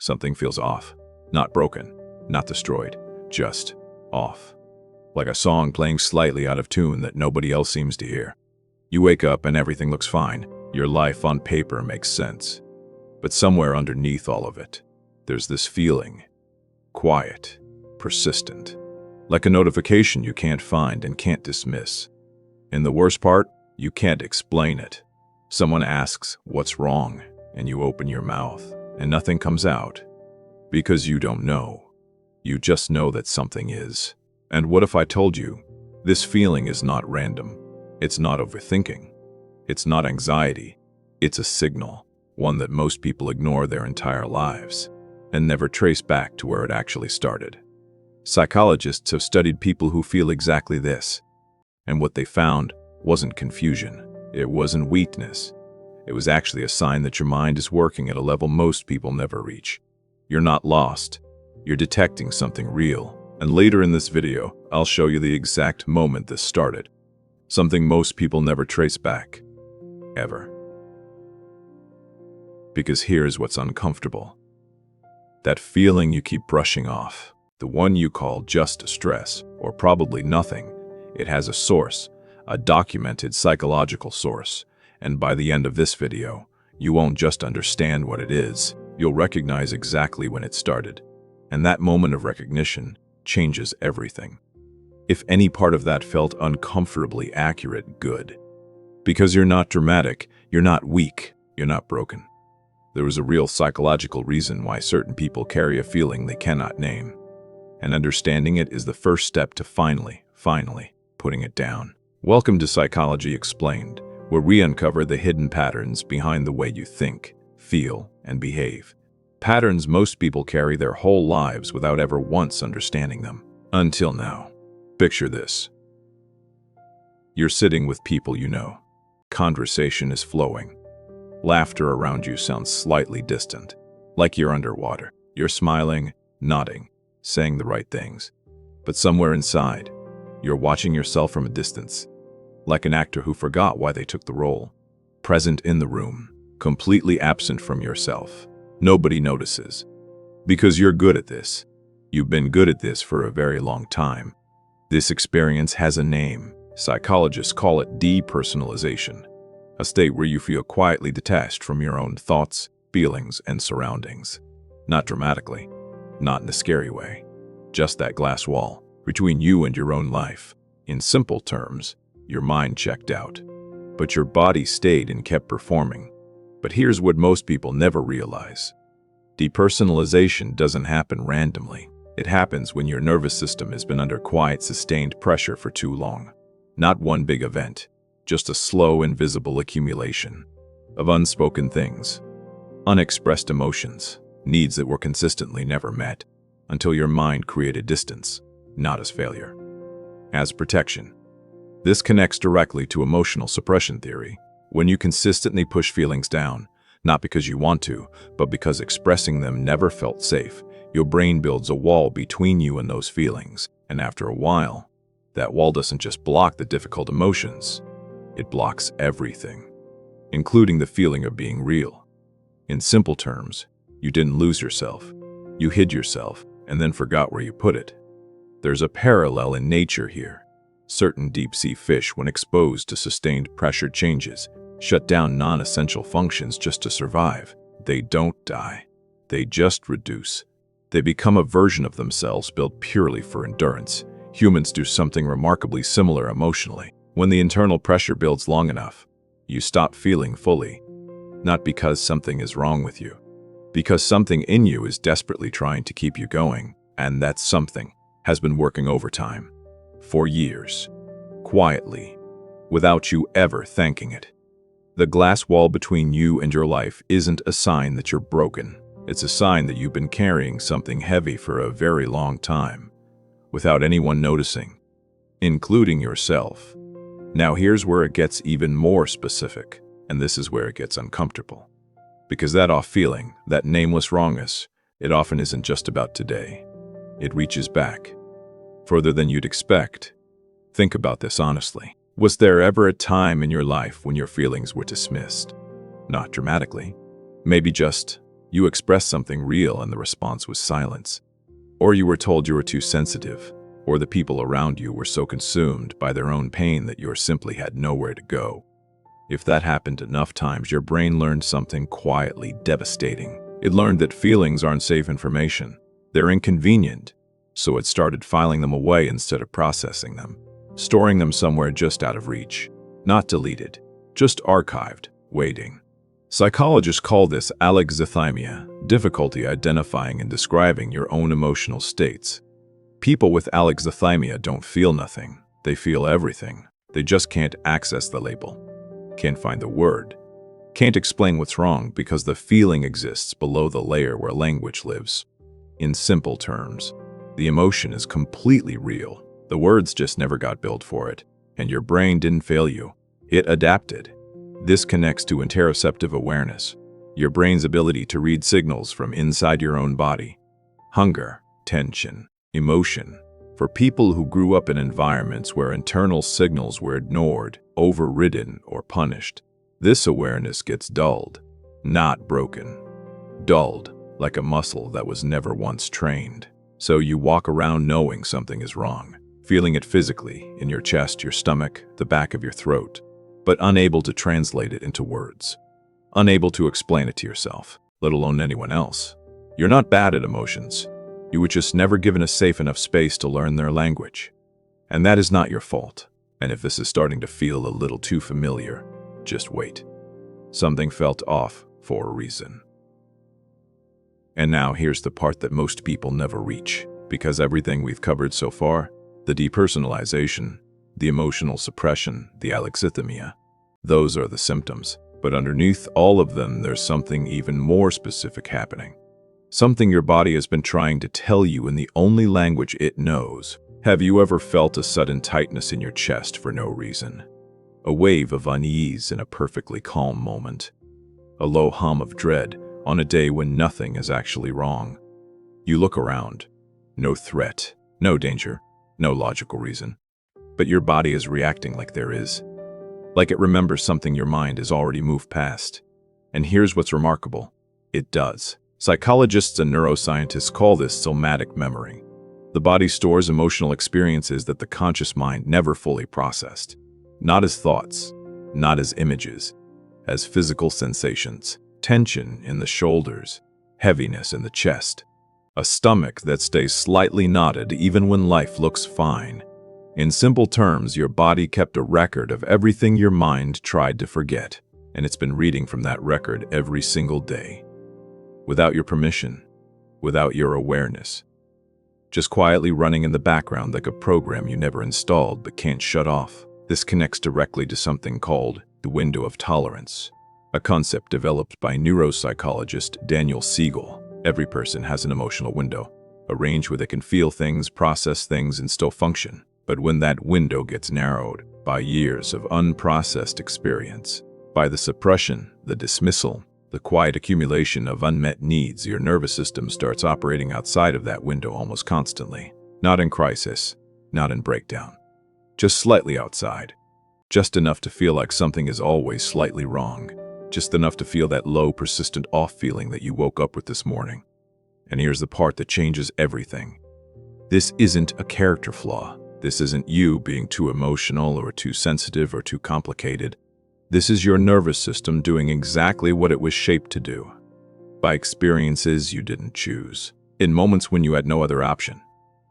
something feels off. Not broken, not destroyed, just off. Like a song playing slightly out of tune that nobody else seems to hear. You wake up and everything looks fine. Your life on paper makes sense. But somewhere underneath all of it, there's this feeling. Quiet, persistent. Like a notification you can't find and can't dismiss. And the worst part, you can't explain it. Someone asks, "What's wrong?" and you open your mouth, and nothing comes out. Because you don't know. You just know that something is. And what if I told you, this feeling is not random. It's not overthinking. It's not anxiety. It's a signal, one that most people ignore their entire lives, and never trace back to where it actually started. Psychologists have studied people who feel exactly this, and what they found wasn't confusion. It wasn't weakness. It was actually a sign that your mind is working at a level most people never reach. You're not lost. You're detecting something real. And later in this video, I'll show you the exact moment this started. Something most people never trace back. Ever. Because here's what's uncomfortable. That feeling you keep brushing off, the one you call just stress, or probably nothing, it has a source, a documented psychological source. And by the end of this video, you won't just understand what it is, you'll recognize exactly when it started. And that moment of recognition changes everything. If any part of that felt uncomfortably accurate, good. Because you're not dramatic, you're not weak, you're not broken. There is a real psychological reason why certain people carry a feeling they cannot name. And understanding it is the first step to finally putting it down. Welcome to Psychology Explained, where we uncover the hidden patterns behind the way you think, feel, and behave. Patterns most people carry their whole lives without ever once understanding them. Until now. Picture this. You're sitting with people you know. Conversation is flowing. Laughter around you sounds slightly distant, like you're underwater. You're smiling, nodding, saying the right things. But somewhere inside, you're watching yourself from a distance, like an actor who forgot why they took the role. Present in the room, completely absent from yourself. Nobody notices. Because you're good at this. You've been good at this for a very long time. This experience has a name. Psychologists call it depersonalization, a state where you feel quietly detached from your own thoughts, feelings, and surroundings. Not dramatically, not in a scary way. Just that glass wall between you and your own life. In simple terms, your mind checked out, but your body stayed and kept performing. But here's what most people never realize. Depersonalization doesn't happen randomly. It happens when your nervous system has been under quiet, sustained pressure for too long. Not one big event, just a slow, invisible accumulation of unspoken things, unexpressed emotions, needs that were consistently never met, until your mind created distance, not as failure, as protection. This connects directly to emotional suppression theory. When you consistently push feelings down, not because you want to, but because expressing them never felt safe, your brain builds a wall between you and those feelings. And after a while, that wall doesn't just block the difficult emotions, it blocks everything, including the feeling of being real. In simple terms, you didn't lose yourself. You hid yourself and then forgot where you put it. There's a parallel in nature here. Certain deep-sea fish, when exposed to sustained pressure changes, shut down non-essential functions just to survive. They don't die. They just reduce. They become a version of themselves built purely for endurance. Humans do something remarkably similar emotionally. When the internal pressure builds long enough, you stop feeling fully. Not because something is wrong with you, because something in you is desperately trying to keep you going, and that something has been working overtime for years, quietly, without you ever thanking it. The glass wall between you and your life isn't a sign that you're broken. It's a sign that you've been carrying something heavy for a very long time, without anyone noticing, including yourself. Now here's where it gets even more specific, and this is where it gets uncomfortable. Because that off feeling, that nameless wrongness, it often isn't just about today. It reaches back, further than you'd expect. Think about this honestly. Was there ever a time in your life when your feelings were dismissed? Not dramatically. Maybe just, You expressed something real and the response was silence. Or you were told you were too sensitive, or the people around you were so consumed by their own pain that you simply had nowhere to go. If that happened enough times, your brain learned something quietly devastating. It learned that feelings aren't safe information. They're inconvenient, so it started filing them away instead of processing them, storing them somewhere just out of reach. Not deleted, just archived, waiting. Psychologists call this alexithymia, difficulty identifying and describing your own emotional states. People with alexithymia don't feel nothing. They feel everything. They just can't access the label, can't find the word, can't explain what's wrong because the feeling exists below the layer where language lives. In simple terms, the emotion is completely real. The words just never got built for it, and your brain didn't fail you. It adapted. This connects to interoceptive awareness, your brain's ability to read signals from inside your own body. Hunger, tension, emotion. For people who grew up in environments where internal signals were ignored, overridden, or punished, this awareness gets dulled, not broken. Dulled, like a muscle that was never once trained. So you walk around knowing something is wrong, feeling it physically, in your chest, your stomach, the back of your throat, but unable to translate it into words. Unable to explain it to yourself, let alone anyone else. You're not bad at emotions. You were just never given a safe enough space to learn their language. And that is not your fault. And if this is starting to feel a little too familiar, just wait. Something felt off for a reason. And now here's the part that most people never reach, because everything we've covered so far, the depersonalization, the emotional suppression, the alexithymia, those are the symptoms. But underneath all of them, there's something even more specific happening. Something your body has been trying to tell you in the only language it knows. Have you ever felt a sudden tightness in your chest for no reason? A wave of unease in a perfectly calm moment? A low hum of dread on a day when nothing is actually wrong? You look around. No threat, no danger, no logical reason. But your body is reacting like there is. Like it remembers something your mind has already moved past. And here's what's remarkable. It does. Psychologists and neuroscientists call this somatic memory. The body stores emotional experiences that the conscious mind never fully processed. Not as thoughts, not as images, as physical sensations. Tension in the shoulders, heaviness in the chest, a stomach that stays slightly knotted even when life looks fine. In simple terms, your body kept a record of everything your mind tried to forget, and it's been reading from that record every single day. Without your permission, without your awareness. Just quietly running in the background like a program you never installed but can't shut off. This connects directly to something called the window of tolerance, a concept developed by neuropsychologist Daniel Siegel. Every person has an emotional window, a range where they can feel things, process things, and still function. But when that window gets narrowed by years of unprocessed experience, by the suppression, the dismissal, the quiet accumulation of unmet needs, your nervous system starts operating outside of that window almost constantly. Not in crisis, not in breakdown. Just slightly outside. Just enough to feel like something is always slightly wrong. Just enough to feel that low, persistent off feeling that you woke up with this morning. And here's the part that changes everything. This isn't a character flaw. This isn't you being too emotional or too sensitive or too complicated. This is your nervous system doing exactly what it was shaped to do. By experiences you didn't choose. In moments when you had no other option.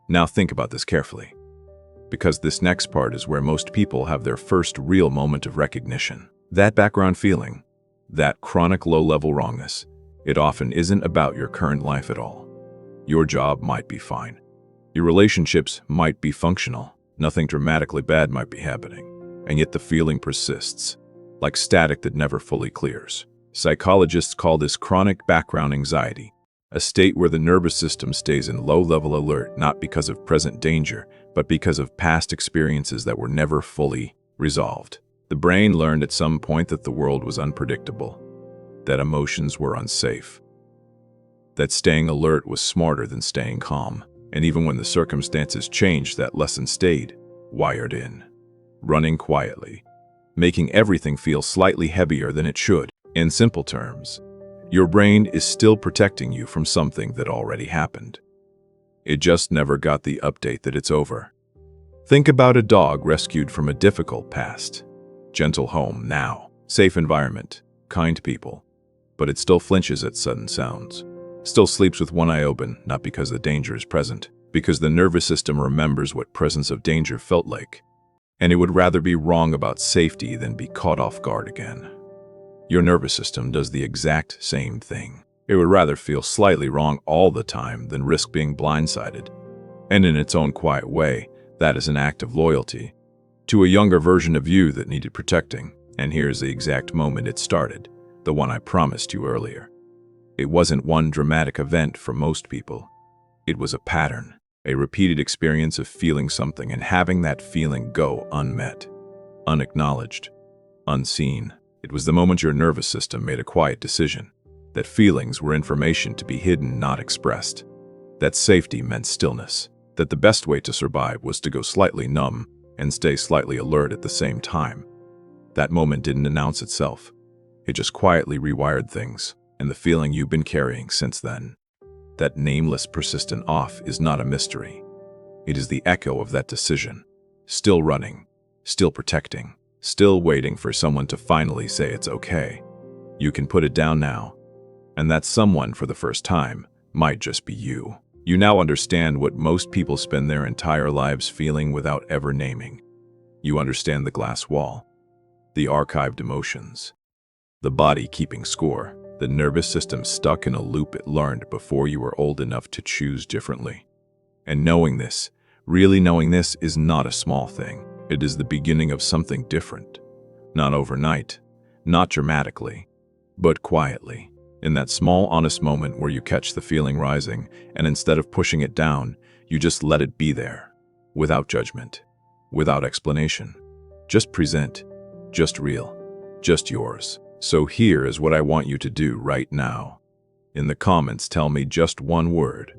Now think about this carefully. Because this next part is where most people have their first real moment of recognition. That background feeling, that chronic low-level wrongness, it often isn't about your current life at all. Your job might be fine. Your relationships might be functional. Nothing dramatically bad might be happening. And yet the feeling persists, like static that never fully clears. Psychologists call this chronic background anxiety, a state where the nervous system stays in low-level alert not because of present danger, but because of past experiences that were never fully resolved. The brain learned at some point that the world was unpredictable, that emotions were unsafe, that staying alert was smarter than staying calm. And even when the circumstances changed, that lesson stayed wired in, running quietly, making everything feel slightly heavier than it should. In simple terms, Your brain is still protecting you from something that already happened. It just never got the update that it's over. Think about a dog rescued from a difficult past. Gentle home now, safe environment, kind people. But it still flinches at sudden sounds. Still sleeps with one eye open, not because the danger is present, because the nervous system remembers what presence of danger felt like. And it would rather be wrong about safety than be caught off guard again. Your nervous system does the exact same thing. It would rather feel slightly wrong all the time than risk being blindsided. And in its own quiet way, that is an act of loyalty to a younger version of you that needed protecting. And here's the exact moment it started, the one I promised you earlier. It wasn't one dramatic event for most people. It was a pattern, a repeated experience of feeling something and having that feeling go unmet, unacknowledged, unseen. It was the moment your nervous system made a quiet decision, that feelings were information to be hidden, not expressed, that safety meant stillness, that the best way to survive was to go slightly numb and stay slightly alert at the same time. That moment didn't announce itself. It just quietly rewired things, and the feeling you've been carrying since then. That nameless, persistent off is not a mystery. It is the echo of that decision, still running, still protecting, still waiting for someone to finally say it's okay. You can put it down now. And that someone, for the first time, might just be you. You now understand what most people spend their entire lives feeling without ever naming. You understand the glass wall, the archived emotions, the body keeping score, the nervous system stuck in a loop it learned before you were old enough to choose differently. And knowing this, really knowing this, is not a small thing. It is the beginning of something different. Not overnight, not dramatically, but quietly. In that small, honest moment where you catch the feeling rising, and instead of pushing it down, you just let it be there, without judgment, without explanation. Just present, just real, just yours. So here is what I want you to do right now. In the comments, tell me just one word.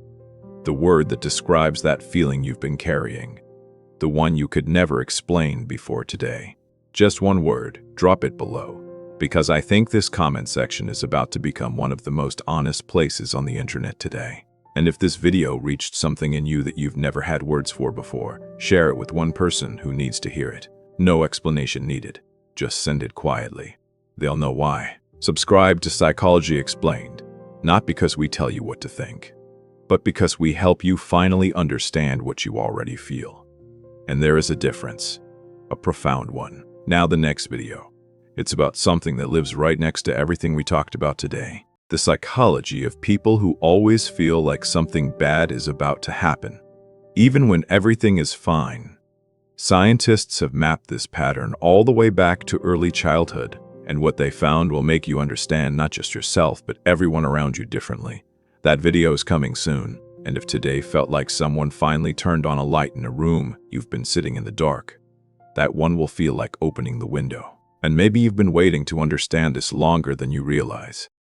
The word that describes that feeling you've been carrying. The one you could never explain before today. Just one word, drop it below. Because I think this comment section is about to become one of the most honest places on the internet today. And if this video reached something in you that you've never had words for before, share it with one person who needs to hear it. No explanation needed. Just send it quietly. They'll know why. Subscribe to Psychology Explained, not because we tell you what to think, but because we help you finally understand what you already feel. And there is a difference, a profound one. Now the next video. It's about something that lives right next to everything we talked about today. The psychology of people who always feel like something bad is about to happen, even when everything is fine. Scientists have mapped this pattern all the way back to early childhood, and what they found will make you understand not just yourself, but everyone around you differently. That video is coming soon, and if today felt like someone finally turned on a light in a room you've been sitting in the dark, that one will feel like opening the window. And maybe you've been waiting to understand this longer than you realize.